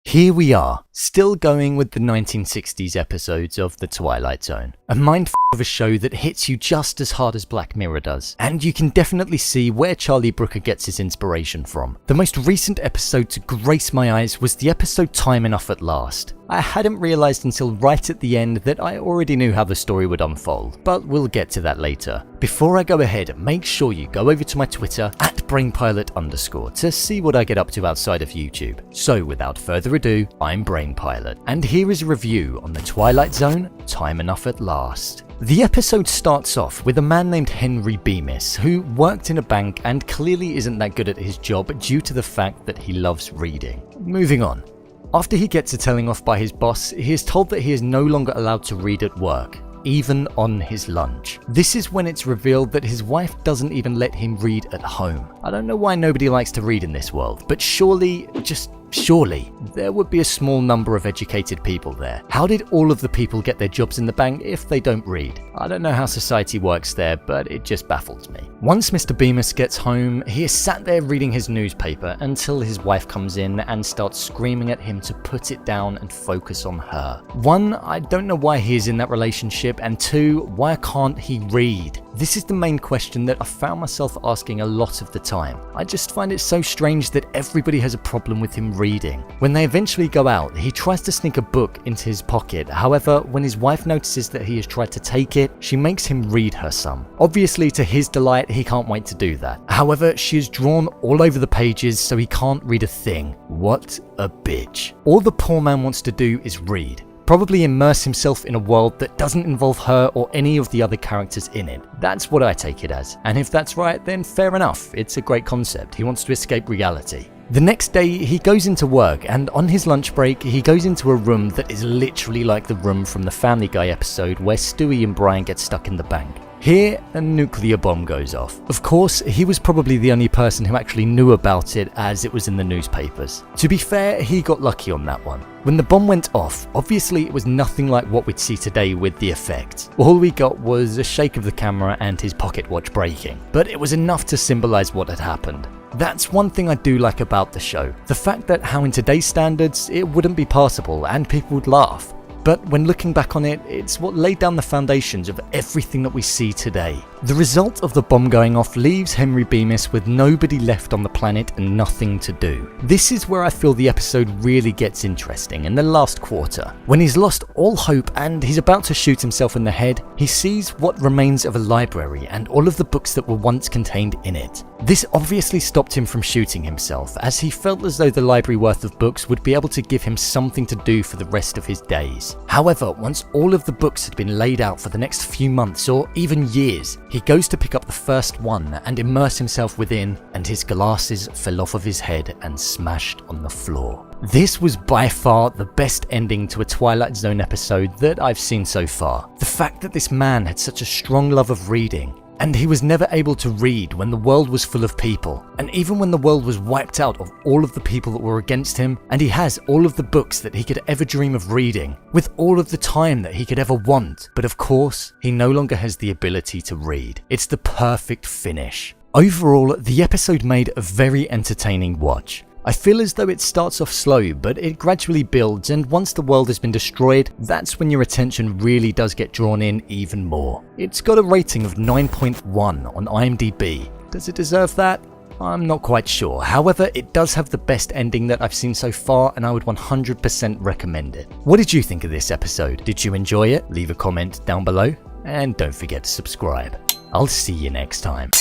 Here we are, still going with the 1960s episodes of The Twilight Zone. A mindfuck of a show that hits you just as hard as Black Mirror does, and you can definitely see where Charlie Brooker gets his inspiration from. The most recent episode to grace my eyes was the episode Time Enough at Last. I hadn't realised until right at the end that I already knew how the story would unfold, but we'll get to that later. Before I go ahead, make sure you go over to my Twitter @brainpilot_ to see what I get up to outside of YouTube. So without further ado, I'm Brainpilot, and here is a review on The Twilight Zone, Time Enough at Last. The episode starts off with a man named Henry Bemis, who worked in a bank and clearly isn't that good at his job due to the fact that he loves reading. Moving on. After he gets a telling off by his boss, he is told that he is no longer allowed to read at work, even on his lunch. This is when it's revealed that his wife doesn't even let him read at home. I don't know why nobody likes to read in this world, but surely, there would be a small number of educated people there. How did all of the people get their jobs in the bank if they don't read? I don't know how society works there, but it just baffles me. Once Mr. Bemis gets home, he is sat there reading his newspaper until his wife comes in and starts screaming at him to put it down and focus on her. One, I don't know why he is in that relationship, and two, why can't he read? This is the main question that I found myself asking a lot of the time. I just find it so strange that everybody has a problem with him reading. When they eventually go out, he tries to sneak a book into his pocket. However, when his wife notices that he has tried to take it, she makes him read her some. Obviously, to his delight, he can't wait to do that. However, she is drawn all over the pages, so he can't read a thing. What a bitch. All the poor man wants to do is read. Probably immerse himself in a world that doesn't involve her or any of the other characters in it. That's what I take it as. And if that's right, then fair enough. It's a great concept. He wants to escape reality. The next day, he goes into work, and on his lunch break, he goes into a room that is literally like the room from the Family Guy episode where Stewie and Brian get stuck in the bank. Here, a nuclear bomb goes off. Of course, he was probably the only person who actually knew about it as it was in the newspapers. To be fair, he got lucky on that one. When the bomb went off, obviously it was nothing like what we'd see today with the effects. All we got was a shake of the camera and his pocket watch breaking, but it was enough to symbolize what had happened. That's one thing I do like about the show. The fact that how in today's standards, it wouldn't be passable and people would laugh. But when looking back on it, it's what laid down the foundations of everything that we see today. The result of the bomb going off leaves Henry Bemis with nobody left on the planet and nothing to do. This is where I feel the episode really gets interesting in the last quarter. When he's lost all hope and he's about to shoot himself in the head, he sees what remains of a library and all of the books that were once contained in it. This obviously stopped him from shooting himself, as he felt as though the library worth of books would be able to give him something to do for the rest of his days. However, once all of the books had been laid out for the next few months or even years, he goes to pick up the first one and immerse himself within, and his glasses fell off of his head and smashed on the floor. This was by far the best ending to a Twilight Zone episode that I've seen so far. The fact that this man had such a strong love of reading, and he was never able to read when the world was full of people, and even when the world was wiped out of all of the people that were against him, and he has all of the books that he could ever dream of reading, with all of the time that he could ever want, but of course, he no longer has the ability to read. It's the perfect finish. Overall, the episode made a very entertaining watch. I feel as though it starts off slow, but it gradually builds, and once the world has been destroyed, that's when your attention really does get drawn in even more. It's got a rating of 9.1 on IMDb. Does it deserve that? I'm not quite sure. However, it does have the best ending that I've seen so far, and I would 100% recommend it. What did you think of this episode? Did you enjoy it? Leave a comment down below, and don't forget to subscribe. I'll see you next time.